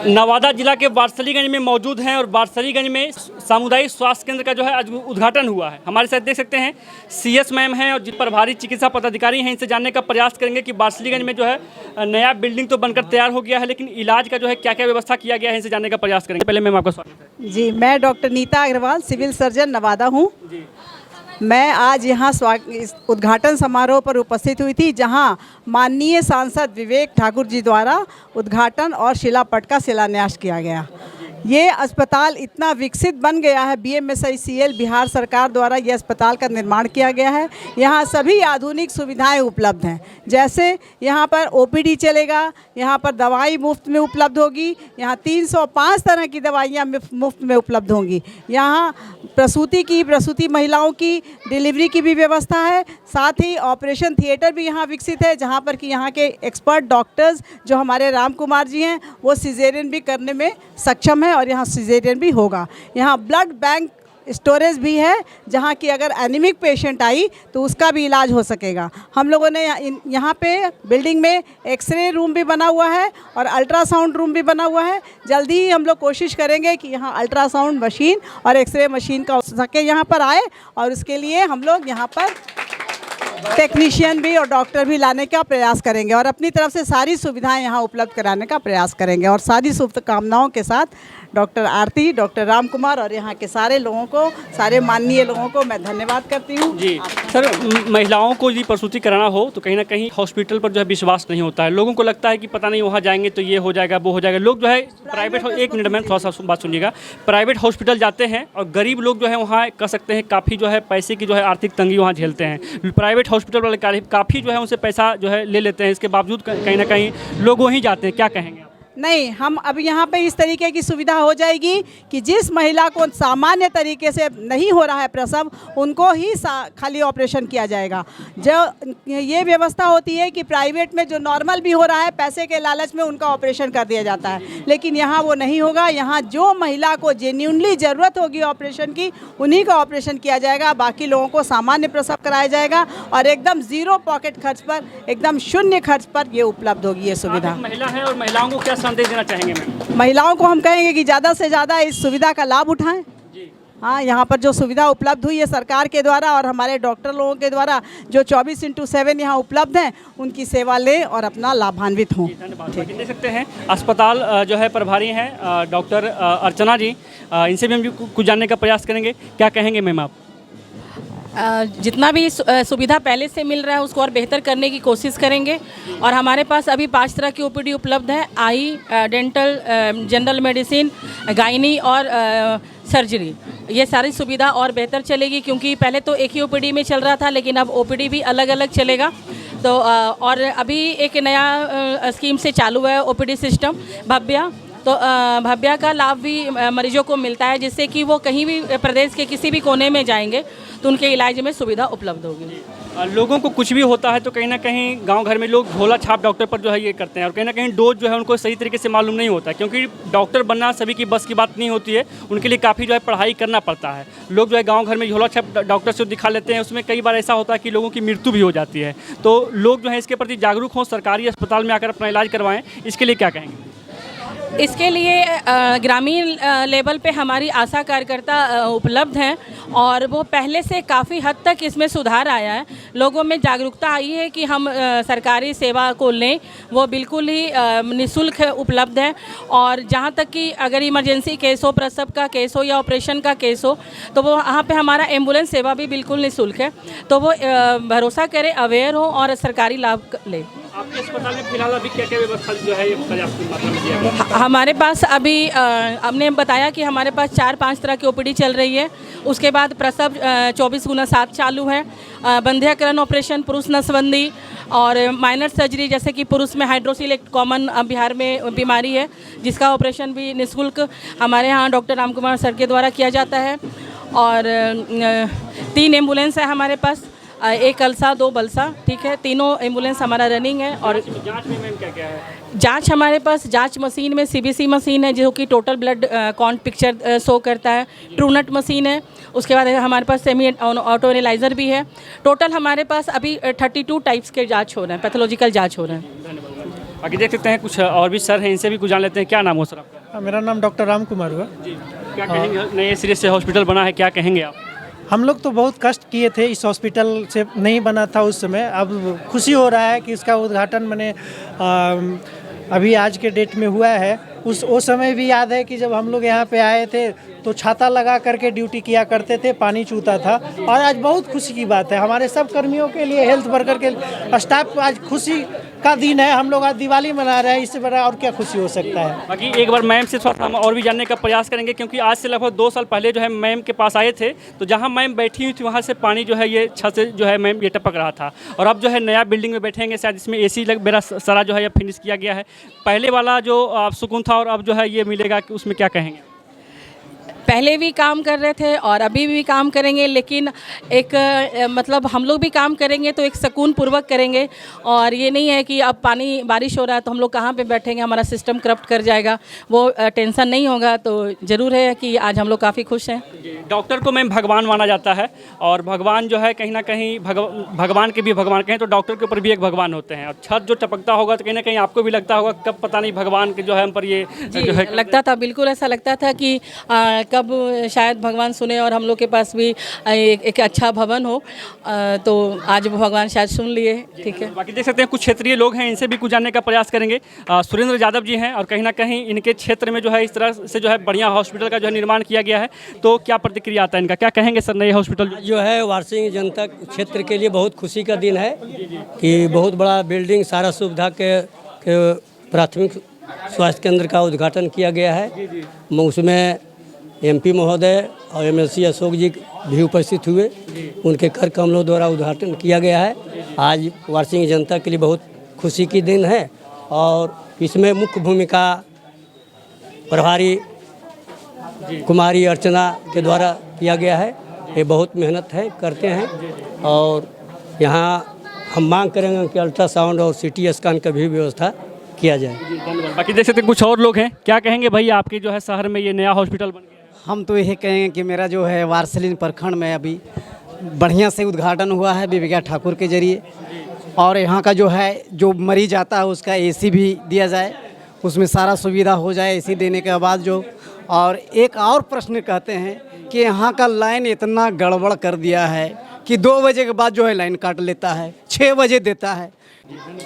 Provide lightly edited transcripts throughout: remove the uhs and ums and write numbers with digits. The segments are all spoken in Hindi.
नवादा जिला के बारसलीगंज में मौजूद हैं और बारसलीगंज में सामुदायिक स्वास्थ्य केंद्र का जो है आज उद्घाटन हुआ है। हमारे साथ देख सकते हैं सीएस मैम हैं और जिन प्रभारी चिकित्सा पदाधिकारी हैं, इनसे जानने का प्रयास करेंगे कि बारसलीगंज में जो है नया बिल्डिंग तो बनकर तैयार हो गया है, लेकिन इलाज का जो है क्या क्या व्यवस्था किया गया है, इनसे जानने का प्रयास करेंगे। पहले मैम आपका स्वागत है। जी, मैं doctor Neeta Agarwal, civil surgeon Nawada हूँ। मैं आज यहाँ उद्घाटन समारोह पर उपस्थित हुई थी, जहाँ माननीय सांसद विवेक ठाकुर जी द्वारा उद्घाटन और शिलापट का शिलान्यास किया गया। ये अस्पताल इतना विकसित बन गया है, BMSICL बिहार सरकार द्वारा ये अस्पताल का निर्माण किया गया है। यहाँ सभी आधुनिक सुविधाएं उपलब्ध हैं, जैसे यहाँ पर OPD चलेगा, यहाँ पर दवाई मुफ्त में उपलब्ध होगी, यहाँ 305 तरह की दवाइयाँ मुफ्त में उपलब्ध होंगी। यहाँ प्रसूति महिलाओं की डिलीवरी की भी व्यवस्था है। साथ ही ऑपरेशन थिएटर भी यहाँ विकसित है, जहाँ पर कि यहाँ के एक्सपर्ट डॉक्टर्स जो हमारे राम कुमार जी हैं, वो सिजेरियन भी करने में सक्षम है और यहाँ सिजेरियन भी होगा। यहाँ ब्लड बैंक स्टोरेज भी है, जहाँ की अगर एनीमिक पेशेंट आई तो उसका भी इलाज हो सकेगा। हम लोगों ने यहाँ पे बिल्डिंग में एक्सरे रूम भी बना हुआ है और अल्ट्रासाउंड रूम भी बना हुआ है। जल्दी ही हम लोग कोशिश करेंगे कि यहाँ अल्ट्रासाउंड मशीन और एक्सरे मशीन का हो सके यहाँ पर आए, और उसके लिए हम लोग यहाँ पर टेक्नीशियन भी और डॉक्टर भी लाने का प्रयास करेंगे और अपनी तरफ से सारी सुविधाएं यहाँ उपलब्ध कराने का प्रयास करेंगे। और सारी शुभकामनाओं के साथ डॉक्टर आरती, डॉक्टर राम कुमार और यहाँ के सारे लोगों को, सारे माननीय लोगों को मैं धन्यवाद करती हूँ। जी सर, महिलाओं को यदि प्रसूति कराना हो तो कहीं ना कहीं हॉस्पिटल पर जो है विश्वास नहीं होता है। लोगों को लगता है कि पता नहीं वहाँ जाएंगे तो ये हो जाएगा, वो हो जाएगा। लोग जो है प्राइवेट, एक मिनट में थोड़ा सा बात सुनिएगा, प्राइवेट हॉस्पिटल जाते हैं और गरीब लोग जो है वहाँ कह सकते हैं काफ़ी जो है पैसे की जो है आर्थिक तंगी वहाँ झेलते हैं। प्राइवेट हॉस्पिटल वाले काफ़ी जो है उनसे पैसा जो है ले लेते हैं, इसके बावजूद कहीं ना कहीं लोग वहीं जाते हैं। क्या कहेंगे? नहीं, हम अब यहाँ पे इस तरीके की सुविधा हो जाएगी कि जिस महिला को सामान्य तरीके से नहीं हो रहा है प्रसव, उनको ही खाली ऑपरेशन किया जाएगा। जो ये व्यवस्था होती है कि प्राइवेट में जो नॉर्मल भी हो रहा है, पैसे के लालच में उनका ऑपरेशन कर दिया जाता है, लेकिन यहाँ वो नहीं होगा। यहाँ जो महिला को जेन्युइनली ज़रूरत होगी ऑपरेशन की, उन्हीं का ऑपरेशन किया जाएगा। बाकी लोगों को सामान्य प्रसव कराया जाएगा और एकदम ज़ीरो पॉकेट खर्च पर, एकदम शून्य खर्च पर ये उपलब्ध होगी ये सुविधा। महिला है और महिलाओं को क्या संदेश देना चाहेंगे मैम? महिलाओं को हम कहेंगे कि ज़्यादा से ज़्यादा इस सुविधा का लाभ उठाएं। हाँ, यहाँ पर जो सुविधा उपलब्ध हुई है सरकार के द्वारा और हमारे डॉक्टर लोगों के द्वारा, जो 24/7 यहाँ उपलब्ध हैं, उनकी सेवा लें और अपना लाभान्वित हों। देख सकते हैं अस्पताल जो है प्रभारी हैं डॉक्टर अर्चना जी, इनसे भी हम कुछ जानने का प्रयास करेंगे। क्या कहेंगे मैम आप? जितना भी सुविधा पहले से मिल रहा है उसको और बेहतर करने की कोशिश करेंगे। और हमारे पास अभी 5 तरह की OPD उपलब्ध है, आई, डेंटल, जनरल मेडिसिन, गायनी और सर्जरी। ये सारी सुविधा और बेहतर चलेगी, क्योंकि पहले तो एक ही OPD में चल रहा था, लेकिन अब OPD भी अलग अलग चलेगा। तो और अभी एक नया स्कीम से चालू है OPD सिस्टम भव्या। तो भव्या का लाभ भी मरीजों को मिलता है, जिससे कि वो कहीं भी प्रदेश के किसी भी कोने में जाएंगे तो उनके इलाज में सुविधा उपलब्ध होगी। लोगों को कुछ भी होता है तो कहीं ना कहीं गांव घर में लोग झोला छाप डॉक्टर पर जो है ये करते हैं, और कहीं ना कहीं डोज जो है उनको सही तरीके से मालूम नहीं होता है, क्योंकि डॉक्टर बनना सभी की बस की बात नहीं होती है। उनके लिए काफ़ी जो है पढ़ाई करना पड़ता है। लोग जो है गाँव घर में झोला छाप डॉक्टर से दिखा लेते हैं, उसमें कई बार ऐसा होता है कि लोगों की मृत्यु भी हो जाती है। तो लोग जो है इसके प्रति जागरूक हों, सरकारी अस्पताल में आकर अपना इलाज करवाएँ। इसके लिए क्या कहेंगे? इसके लिए ग्रामीण लेवल पे हमारी आशा कार्यकर्ता उपलब्ध हैं और वो पहले से काफ़ी हद तक इसमें सुधार आया है। लोगों में जागरूकता आई है कि हम सरकारी सेवा को लें, वो बिल्कुल ही निःशुल्क उपलब्ध है। और जहाँ तक कि अगर इमरजेंसी केस हो, प्रसव का केस हो या ऑपरेशन का केस हो, तो वो वहाँ पे हमारा एम्बुलेंस सेवा भी बिल्कुल निःशुल्क है। तो वो भरोसा करें, अवेयर हो और सरकारी लाभ लें। आपके अस्पताल में फिलहाल अभी क्या क्या व्यवस्था जो है पर्याप्त मात्रा में दिया गया? हमारे पास अभी हमने बताया कि हमारे पास 4-5 तरह की OPD चल रही है। उसके बाद प्रसव 24/7 चालू है, बंध्यकरण ऑपरेशन, पुरुष नसबंदी और माइनर सर्जरी, जैसे कि पुरुष में हाइड्रोसिल एक कॉमन बिहार में बीमारी है, जिसका ऑपरेशन भी निःशुल्क हमारे यहाँ डॉक्टर राम कुमार सर के द्वारा किया जाता है। और 3 एम्बुलेंस है हमारे पास, एक अलसा, 2 बलसा, ठीक है। तीनों एम्बुलेंस हमारा रनिंग है। और जांच में मैम क्या क्या है? जांच हमारे पास जांच मशीन में CBC मशीन है, जो कि total blood count picture show करता है। ट्रूनेट मशीन है। उसके बाद हमारे पास सेमी ऑटो एनालाइजर भी है। टोटल हमारे पास अभी 32 टाइप्स के जांच हो रहे हैं, पैथोलॉजिकल जांच हो रहे हैं। बाकी देख सकते हैं कुछ और भी सर हैं, इनसे भी कुछ जान लेते हैं। क्या नाम हो सर आपका? मेरा नाम डॉक्टर राम कुमार हुआ। जी, क्या कहेंगे? नए सिरे से हॉस्पिटल बना है, क्या कहेंगे आप? हम लोग तो बहुत कष्ट किए थे, इस हॉस्पिटल से नहीं बना था उस समय। अब खुशी हो रहा है कि इसका उद्घाटन मैंने अभी आज के डेट में हुआ है। उस समय भी याद है कि जब हम लोग यहाँ पे आए थे तो छाता लगा करके ड्यूटी किया करते थे, पानी चूता था। और आज बहुत खुशी की बात है हमारे सब कर्मियों के लिए, हेल्थ वर्कर के स्टाफ, आज खुशी का दिन है। हम लोग आज दिवाली मना रहे हैं, इससे बड़ा और क्या खुशी हो सकता है। बाकी एक बार मैम से थोड़ा सा हम और भी जानने का प्रयास करेंगे, क्योंकि आज से लगभग 2 साल पहले जो है मैम के पास आए थे, तो जहाँ मैम बैठी हुई थी वहाँ से पानी जो है ये छत से जो है मैम ये टपक रहा था। और अब जो है नया बिल्डिंग में बैठेंगे, शायद इसमें AC मेरा सारा जो है ये फिनिश किया गया है। पहले वाला जो सुकून था और अब जो है ये मिलेगा, कि उसमें क्या कहेंगे? पहले भी काम कर रहे थे और अभी भी काम करेंगे, लेकिन एक मतलब हम लोग भी काम करेंगे तो एक सुकून पूर्वक करेंगे। और ये नहीं है कि अब पानी बारिश हो रहा है तो हम लोग कहाँ पे बैठेंगे, हमारा सिस्टम करप्ट कर जाएगा, वो टेंशन नहीं होगा। तो ज़रूर है कि आज हम लोग काफ़ी खुश हैं। डॉक्टर को मैम भगवान माना जाता है, और भगवान जो है कहीं ना कहीं भगवान के भी भगवान कहें तो डॉक्टर के ऊपर भी एक भगवान होते हैं। और छत जो टपकता होगा तो कहीं ना कहीं आपको भी लगता होगा कब पता नहीं भगवान के जो है हम पर ये जो है लगता था, बिल्कुल ऐसा लगता था कि कब शायद भगवान सुने और हम लोग के पास भी एक अच्छा भवन हो। तो आज वो भगवान शायद सुन लिए। ठीक है, बाकी देख सकते हैं कुछ क्षेत्रीय लोग हैं, इनसे भी कुछ जानने का प्रयास करेंगे। सुरेंद्र यादव जी हैं, और कहीं ना कहीं इनके क्षेत्र में जो है इस तरह से जो है बढ़िया हॉस्पिटल का जो है निर्माण किया गया है। तो क्या प्रतिक्रिया आता है इनका, क्या कहेंगे सर? नए हॉस्पिटल जो है वाराणसी जनता क्षेत्र के लिए बहुत खुशी का दिन है कि बहुत बड़ा बिल्डिंग, सारा सुविधा के प्राथमिक स्वास्थ्य केंद्र का उद्घाटन किया गया है। उसमें MP महोदय और MLC अशोक जी भी उपस्थित हुए, उनके कर कमलों द्वारा उद्घाटन किया गया है। आज वाराणसी जनता के लिए बहुत खुशी की दिन है। और इसमें मुख्य भूमिका प्रभारी कुमारी अर्चना के द्वारा किया गया है। ये बहुत मेहनत है, करते हैं। और यहाँ हम मांग करेंगे कि अल्ट्रासाउंड और CT स्कैन का भी व्यवस्था किया जाए। बाकी देख सकते हैं कुछ और लोग हैं, क्या कहेंगे भाई आपके जो है शहर में ये नया हॉस्पिटल बन गया? हम तो यही कहेंगे कि मेरा जो है वारसलीन प्रखंड में अभी बढ़िया से उद्घाटन हुआ है विवेका ठाकुर के जरिए। और यहाँ का जो है जो मरीज आता है उसका AC भी दिया जाए, उसमें सारा सुविधा हो जाए AC देने के बाद जो। और एक और प्रश्न कहते हैं कि यहाँ का लाइन इतना गड़बड़ कर दिया है कि 2 बजे के बाद जो है लाइन काट लेता है, 6 बजे देता है।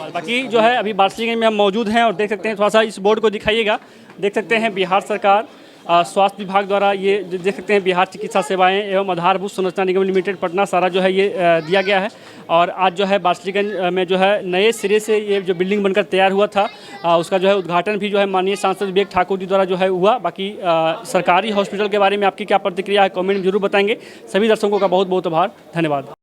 बाकी जो है अभी वाराणसी में हम मौजूद हैं और देख सकते हैं, थोड़ा सा इस बोर्ड को दिखाइएगा। देख सकते हैं बिहार सरकार स्वास्थ्य विभाग द्वारा ये देख सकते हैं बिहार चिकित्सा सेवाएं एवं आधारभूत संरचना निगम लिमिटेड पटना सारा जो है ये दिया गया है। और आज जो है वाराणसीगंज में जो है नए सिरे से ये जो बिल्डिंग बनकर तैयार हुआ था उसका जो है उद्घाटन भी जो है माननीय सांसद विवेक ठाकुर जी द्वारा जो है हुआ। बाकी सरकारी हॉस्पिटल के बारे में आपकी क्या प्रतिक्रिया है, कमेंट में जरूर बताएंगे। सभी दर्शकों का बहुत बहुत आभार, धन्यवाद।